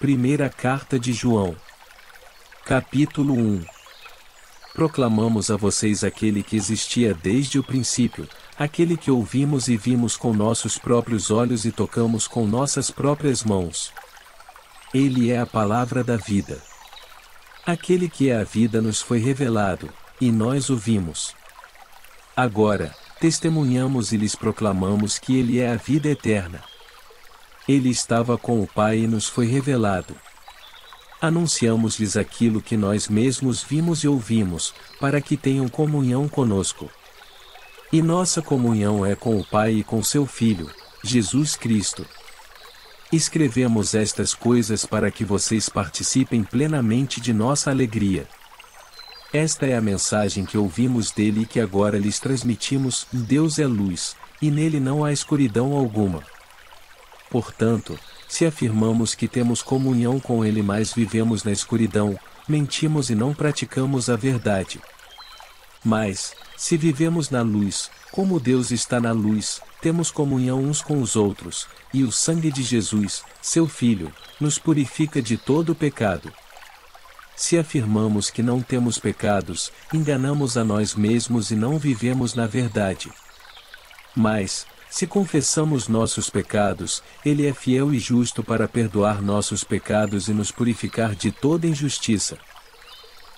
Primeira Carta de João. Capítulo 1. Proclamamos a vocês aquele que existia desde o princípio, aquele que ouvimos e vimos com nossos próprios olhos e tocamos com nossas próprias mãos. Ele é a palavra da vida. Aquele que é a vida nos foi revelado, e nós o vimos. Agora, testemunhamos e lhes proclamamos que ele é a vida eterna. Ele estava com o Pai e nos foi revelado. Anunciamos-lhes aquilo que nós mesmos vimos e ouvimos, para que tenham comunhão conosco. E nossa comunhão é com o Pai e com seu Filho, Jesus Cristo. Escrevemos estas coisas para que vocês participem plenamente de nossa alegria. Esta é a mensagem que ouvimos dele e que agora lhes transmitimos: Deus é luz, e nele não há escuridão alguma. Portanto, se afirmamos que temos comunhão com ele mas vivemos na escuridão, mentimos e não praticamos a verdade. Mas, se vivemos na luz, como Deus está na luz, temos comunhão uns com os outros, e o sangue de Jesus, seu Filho, nos purifica de todo o pecado. Se afirmamos que não temos pecados, enganamos a nós mesmos e não vivemos na verdade. Mas, se confessamos nossos pecados, ele é fiel e justo para perdoar nossos pecados e nos purificar de toda injustiça.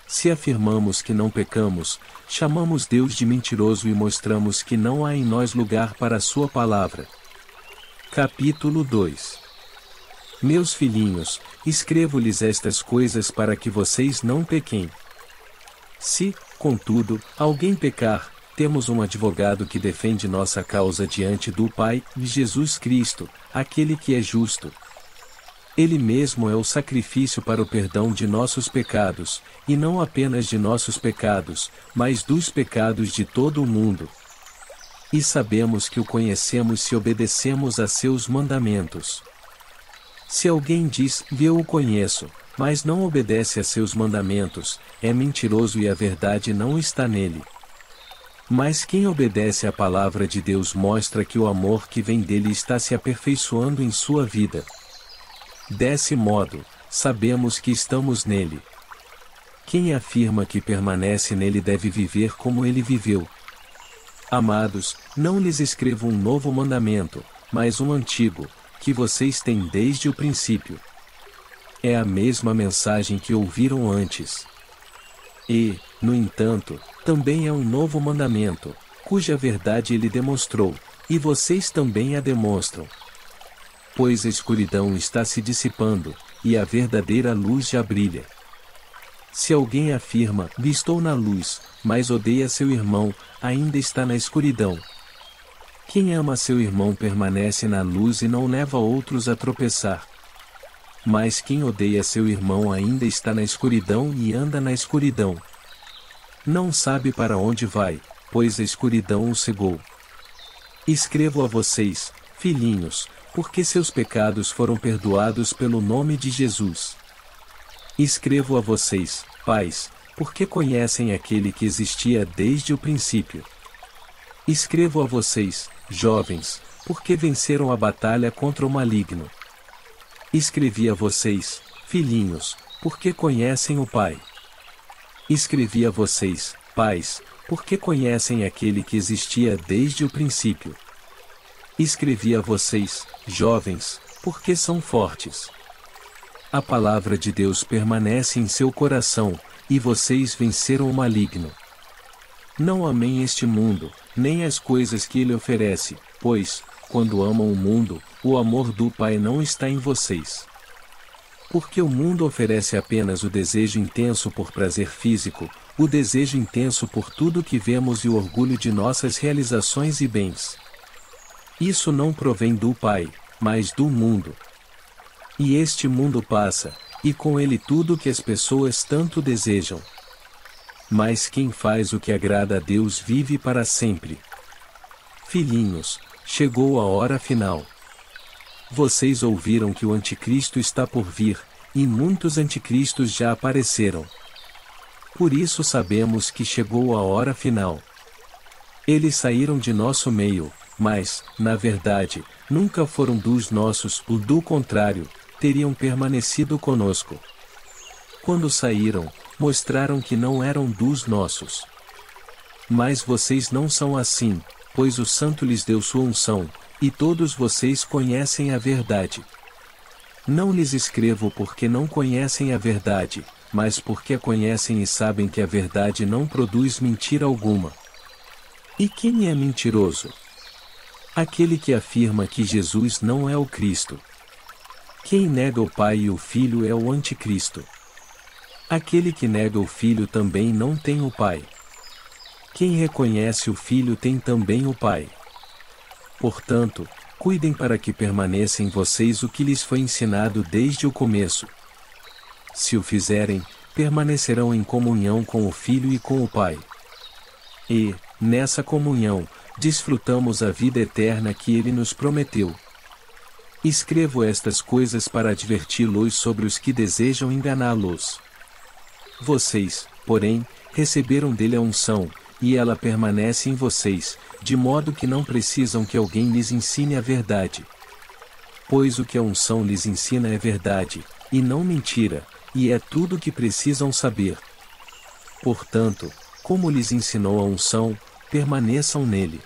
Se afirmamos que não pecamos, chamamos Deus de mentiroso e mostramos que não há em nós lugar para a sua palavra. Capítulo 2. Meus filhinhos, escrevo-lhes estas coisas para que vocês não pequem. Se, contudo, alguém pecar, temos um advogado que defende nossa causa diante do Pai, Jesus Cristo, aquele que é justo. Ele mesmo é o sacrifício para o perdão de nossos pecados, e não apenas de nossos pecados, mas dos pecados de todo o mundo. E sabemos que o conhecemos se obedecemos a seus mandamentos. Se alguém diz, eu o conheço, mas não obedece a seus mandamentos, é mentiroso e a verdade não está nele. Mas quem obedece à palavra de Deus mostra que o amor que vem dele está se aperfeiçoando em sua vida. Desse modo, sabemos que estamos nele. Quem afirma que permanece nele deve viver como ele viveu. Amados, não lhes escrevo um novo mandamento, mas um antigo, que vocês têm desde o princípio. É a mesma mensagem que ouviram antes. E, no entanto, também é um novo mandamento, cuja verdade ele demonstrou, e vocês também a demonstram. Pois a escuridão está se dissipando, e a verdadeira luz já brilha. Se alguém afirma, estou na luz, mas odeia seu irmão, ainda está na escuridão. Quem ama seu irmão permanece na luz e não leva outros a tropeçar. Mas quem odeia seu irmão ainda está na escuridão e anda na escuridão. Não sabe para onde vai, pois a escuridão o cegou. Escrevo a vocês, filhinhos, porque seus pecados foram perdoados pelo nome de Jesus. Escrevo a vocês, pais, porque conhecem aquele que existia desde o princípio. Escrevo a vocês, jovens, porque venceram a batalha contra o maligno. Escrevi a vocês, filhinhos, porque conhecem o Pai. Escrevi a vocês, pais, porque conhecem aquele que existia desde o princípio. Escrevi a vocês, jovens, porque são fortes. A palavra de Deus permanece em seu coração, e vocês venceram o maligno. Não amem este mundo, nem as coisas que ele oferece, pois, quando amam o mundo, o amor do Pai não está em vocês. Porque o mundo oferece apenas o desejo intenso por prazer físico, o desejo intenso por tudo que vemos e o orgulho de nossas realizações e bens. Isso não provém do Pai, mas do mundo. E este mundo passa, e com ele tudo que as pessoas tanto desejam. Mas quem faz o que agrada a Deus vive para sempre. Filhinhos, chegou a hora final. Vocês ouviram que o anticristo está por vir, e muitos anticristos já apareceram. Por isso sabemos que chegou a hora final. Eles saíram de nosso meio, mas, na verdade, nunca foram dos nossos, do contrário, teriam permanecido conosco. Quando saíram, mostraram que não eram dos nossos. Mas vocês não são assim, pois o Santo lhes deu sua unção, e todos vocês conhecem a verdade. Não lhes escrevo porque não conhecem a verdade, mas porque a conhecem e sabem que a verdade não produz mentira alguma. E quem é mentiroso? Aquele que afirma que Jesus não é o Cristo. Quem nega o Pai e o Filho é o Anticristo. Aquele que nega o Filho também não tem o Pai. Quem reconhece o Filho tem também o Pai. Portanto, cuidem para que permaneça em vocês o que lhes foi ensinado desde o começo. Se o fizerem, permanecerão em comunhão com o Filho e com o Pai. E, nessa comunhão, desfrutamos a vida eterna que Ele nos prometeu. Escrevo estas coisas para adverti-los sobre os que desejam enganá-los. Vocês, porém, receberam dele a unção, e ela permanece em vocês, de modo que não precisam que alguém lhes ensine a verdade. Pois o que a unção lhes ensina é verdade, e não mentira, e é tudo o que precisam saber. Portanto, como lhes ensinou a unção, permaneçam nele.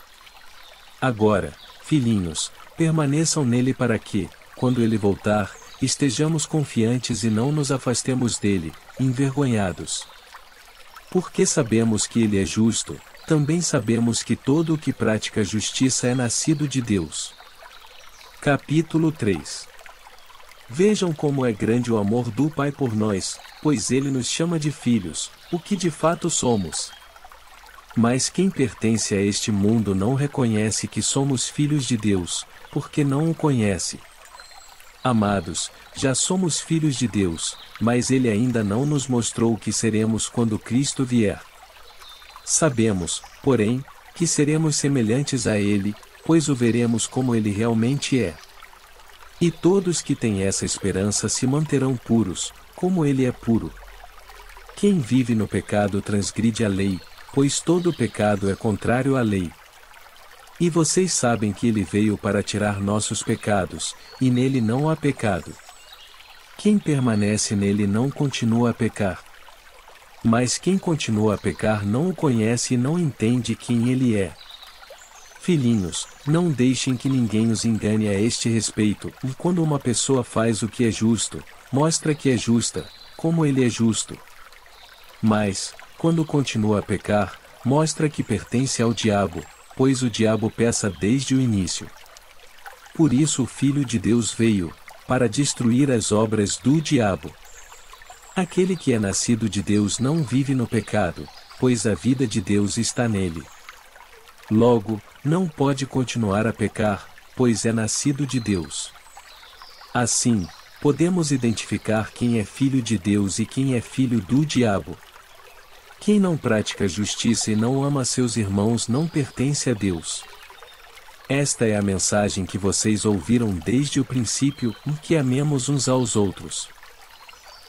Agora, filhinhos, permaneçam nele para que, quando ele voltar, estejamos confiantes e não nos afastemos dele, envergonhados. Porque sabemos que ele é justo, também sabemos que todo o que pratica justiça é nascido de Deus. Capítulo 3. Vejam como é grande o amor do Pai por nós, pois ele nos chama de filhos, o que de fato somos. Mas quem pertence a este mundo não reconhece que somos filhos de Deus, porque não o conhece. Amados, já somos filhos de Deus, mas ele ainda não nos mostrou o que seremos quando Cristo vier. Sabemos, porém, que seremos semelhantes a ele, pois o veremos como ele realmente é. E todos que têm essa esperança se manterão puros, como ele é puro. Quem vive no pecado transgride a lei, pois todo pecado é contrário à lei. E vocês sabem que ele veio para tirar nossos pecados, e nele não há pecado. Quem permanece nele não continua a pecar. Mas quem continua a pecar não o conhece e não entende quem ele é. Filhinhos, não deixem que ninguém os engane a este respeito, e quando uma pessoa faz o que é justo, mostra que é justa, como ele é justo. Mas, quando continua a pecar, mostra que pertence ao diabo, pois o diabo peca desde o início. Por isso o Filho de Deus veio, para destruir as obras do diabo. Aquele que é nascido de Deus não vive no pecado, pois a vida de Deus está nele. Logo, não pode continuar a pecar, pois é nascido de Deus. Assim, podemos identificar quem é filho de Deus e quem é filho do diabo. Quem não pratica justiça e não ama seus irmãos não pertence a Deus. Esta é a mensagem que vocês ouviram desde o princípio, que amemos uns aos outros.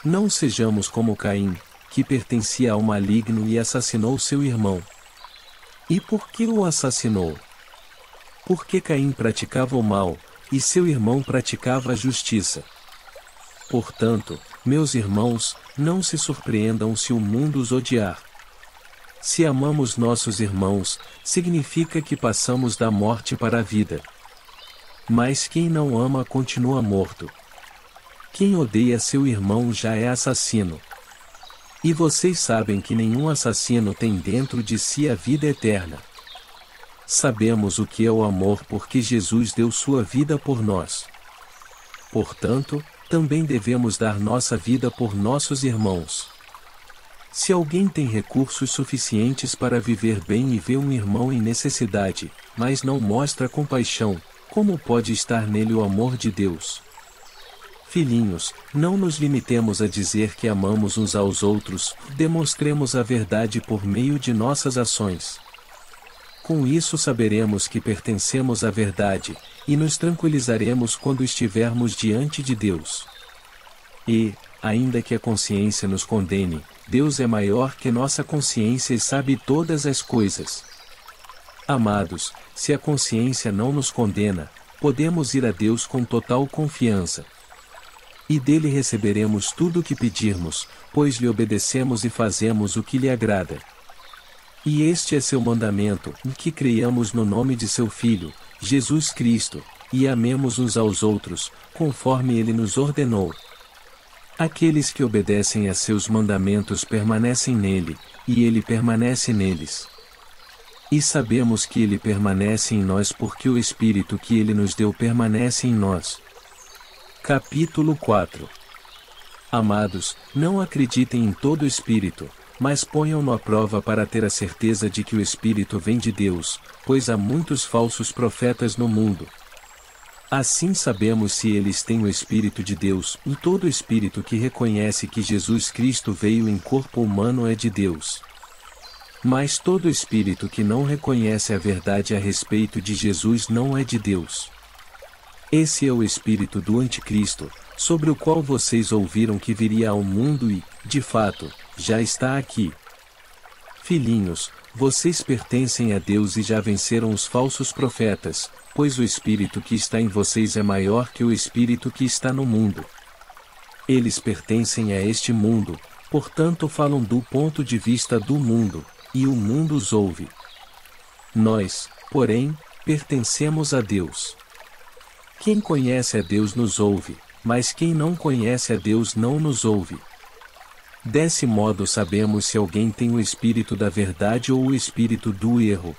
Não sejamos como Caim, que pertencia ao maligno e assassinou seu irmão. E por que o assassinou? Porque Caim praticava o mal, e seu irmão praticava a justiça. Portanto, meus irmãos, não se surpreendam se o mundo os odiar. Se amamos nossos irmãos, significa que passamos da morte para a vida. Mas quem não ama continua morto. Quem odeia seu irmão já é assassino. E vocês sabem que nenhum assassino tem dentro de si a vida eterna. Sabemos o que é o amor porque Jesus deu sua vida por nós. Portanto, também devemos dar nossa vida por nossos irmãos. Se alguém tem recursos suficientes para viver bem e vê um irmão em necessidade, mas não mostra compaixão, como pode estar nele o amor de Deus? Filhinhos, não nos limitemos a dizer que amamos uns aos outros, demonstremos a verdade por meio de nossas ações. Com isso saberemos que pertencemos à verdade, e nos tranquilizaremos quando estivermos diante de Deus. E, ainda que a consciência nos condene, Deus é maior que nossa consciência e sabe todas as coisas. Amados, se a consciência não nos condena, podemos ir a Deus com total confiança. E dele receberemos tudo o que pedirmos, pois lhe obedecemos e fazemos o que lhe agrada. E este é seu mandamento, que creiamos no nome de seu Filho, Jesus Cristo, e amemos uns aos outros, conforme ele nos ordenou. Aqueles que obedecem a seus mandamentos permanecem nele, e ele permanece neles. E sabemos que ele permanece em nós porque o Espírito que ele nos deu permanece em nós. Capítulo 4. Amados, não acreditem em todo espírito, mas ponham-no à prova para ter a certeza de que o Espírito vem de Deus, pois há muitos falsos profetas no mundo. Assim sabemos se eles têm o Espírito de Deus, e todo espírito que reconhece que Jesus Cristo veio em corpo humano é de Deus. Mas todo espírito que não reconhece a verdade a respeito de Jesus não é de Deus. Esse é o espírito do Anticristo, sobre o qual vocês ouviram que viria ao mundo e, de fato, já está aqui. Filhinhos, vocês pertencem a Deus e já venceram os falsos profetas, pois o espírito que está em vocês é maior que o espírito que está no mundo. Eles pertencem a este mundo, portanto falam do ponto de vista do mundo, e o mundo os ouve. Nós, porém, pertencemos a Deus. Quem conhece a Deus nos ouve, mas quem não conhece a Deus não nos ouve. Desse modo sabemos se alguém tem o espírito da verdade ou o espírito do erro.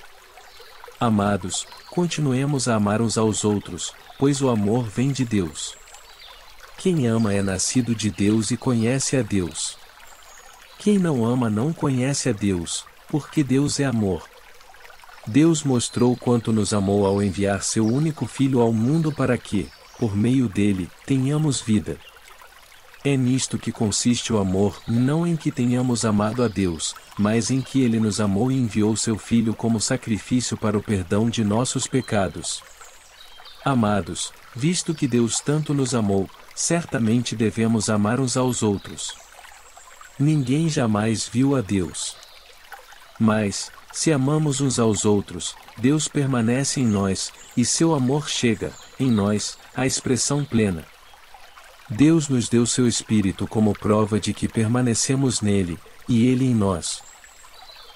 Amados, continuemos a amar uns aos outros, pois o amor vem de Deus. Quem ama é nascido de Deus e conhece a Deus. Quem não ama não conhece a Deus, porque Deus é amor. Deus mostrou quanto nos amou ao enviar seu único Filho ao mundo para que, por meio dele, tenhamos vida. É nisto que consiste o amor, não em que tenhamos amado a Deus, mas em que ele nos amou e enviou seu Filho como sacrifício para o perdão de nossos pecados. Amados, visto que Deus tanto nos amou, certamente devemos amar uns aos outros. Ninguém jamais viu a Deus. Mas, se amamos uns aos outros, Deus permanece em nós, e seu amor chega, em nós, à expressão plena. Deus nos deu seu Espírito como prova de que permanecemos nele, e ele em nós.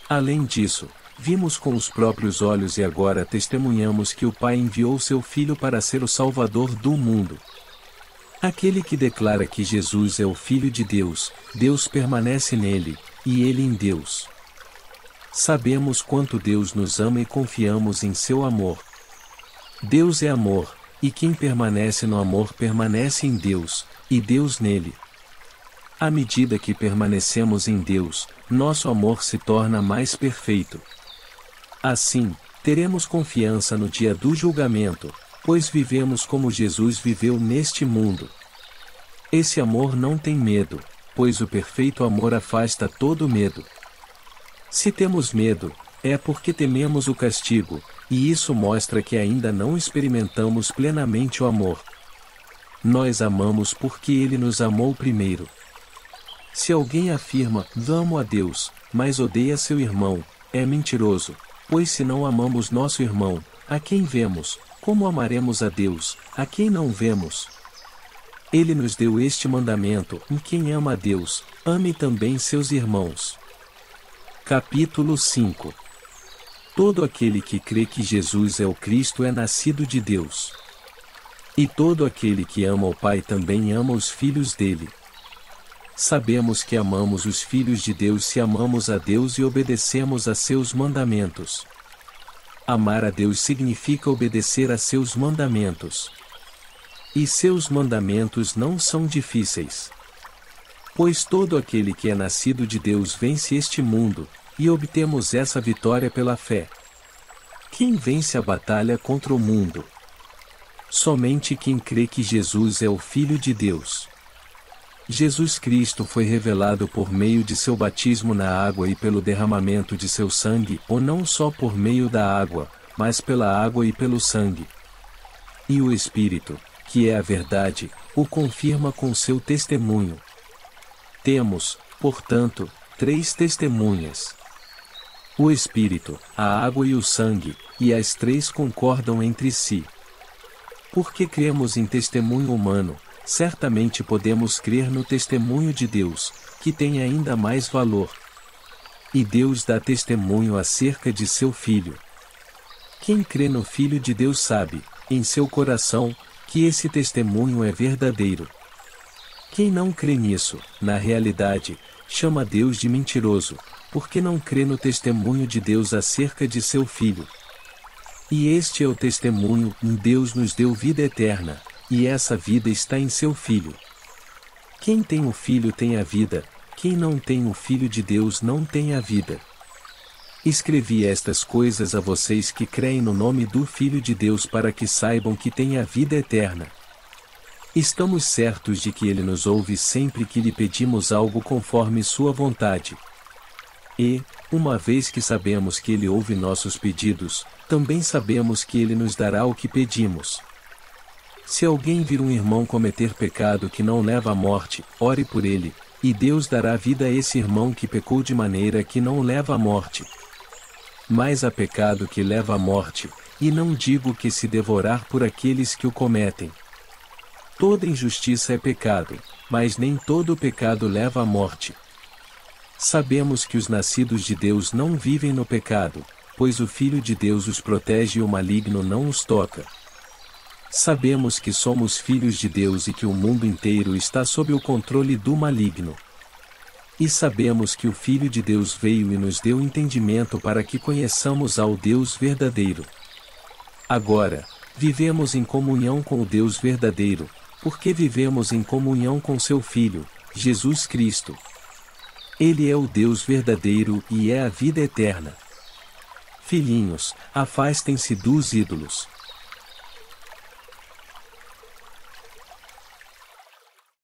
Além disso, vimos com os próprios olhos e agora testemunhamos que o Pai enviou seu Filho para ser o Salvador do mundo. Aquele que declara que Jesus é o Filho de Deus, Deus permanece nele, e ele em Deus. Sabemos quanto Deus nos ama e confiamos em seu amor. Deus é amor, e quem permanece no amor permanece em Deus, e Deus nele. À medida que permanecemos em Deus, nosso amor se torna mais perfeito. Assim, teremos confiança no dia do julgamento, pois vivemos como Jesus viveu neste mundo. Esse amor não tem medo, pois o perfeito amor afasta todo medo. Se temos medo, é porque tememos o castigo, e isso mostra que ainda não experimentamos plenamente o amor. Nós amamos porque ele nos amou primeiro. Se alguém afirma, amo a Deus, mas odeia seu irmão, é mentiroso, pois se não amamos nosso irmão, a quem vemos, como amaremos a Deus, a quem não vemos? Ele nos deu este mandamento, em quem ama a Deus, ame também seus irmãos. Capítulo 5. Todo aquele que crê que Jesus é o Cristo é nascido de Deus. E todo aquele que ama o Pai também ama os filhos dele. Sabemos que amamos os filhos de Deus se amamos a Deus e obedecemos a seus mandamentos. Amar a Deus significa obedecer a seus mandamentos. E seus mandamentos não são difíceis. Pois todo aquele que é nascido de Deus vence este mundo, e obtemos essa vitória pela fé. Quem vence a batalha contra o mundo? Somente quem crê que Jesus é o Filho de Deus. Jesus Cristo foi revelado por meio de seu batismo na água e pelo derramamento de seu sangue, ou não só por meio da água, mas pela água e pelo sangue. E o Espírito, que é a verdade, o confirma com seu testemunho. Temos, portanto, 3 testemunhas. O Espírito, a água e o sangue, e as 3 concordam entre si. Porque cremos em testemunho humano, certamente podemos crer no testemunho de Deus, que tem ainda mais valor. E Deus dá testemunho acerca de seu Filho. Quem crê no Filho de Deus sabe, em seu coração, que esse testemunho é verdadeiro. Quem não crê nisso, na realidade, chama Deus de mentiroso, porque não crê no testemunho de Deus acerca de seu Filho. E este é o testemunho: Deus nos deu vida eterna, e essa vida está em seu Filho. Quem tem o Filho tem a vida, quem não tem o Filho de Deus não tem a vida. Escrevi estas coisas a vocês que creem no nome do Filho de Deus para que saibam que têm a vida eterna. Estamos certos de que Ele nos ouve sempre que lhe pedimos algo conforme sua vontade. E, uma vez que sabemos que Ele ouve nossos pedidos, também sabemos que Ele nos dará o que pedimos. Se alguém vir um irmão cometer pecado que não leva à morte, ore por ele, e Deus dará vida a esse irmão que pecou de maneira que não leva à morte. Mas há pecado que leva à morte, e não digo que se devorar por aqueles que o cometem. Toda injustiça é pecado, mas nem todo pecado leva à morte. Sabemos que os nascidos de Deus não vivem no pecado, pois o Filho de Deus os protege e o maligno não os toca. Sabemos que somos filhos de Deus e que o mundo inteiro está sob o controle do maligno. E sabemos que o Filho de Deus veio e nos deu entendimento para que conheçamos ao Deus verdadeiro. Agora, vivemos em comunhão com o Deus verdadeiro, porque vivemos em comunhão com seu Filho, Jesus Cristo. Ele é o Deus verdadeiro e é a vida eterna. Filhinhos, afastem-se dos ídolos.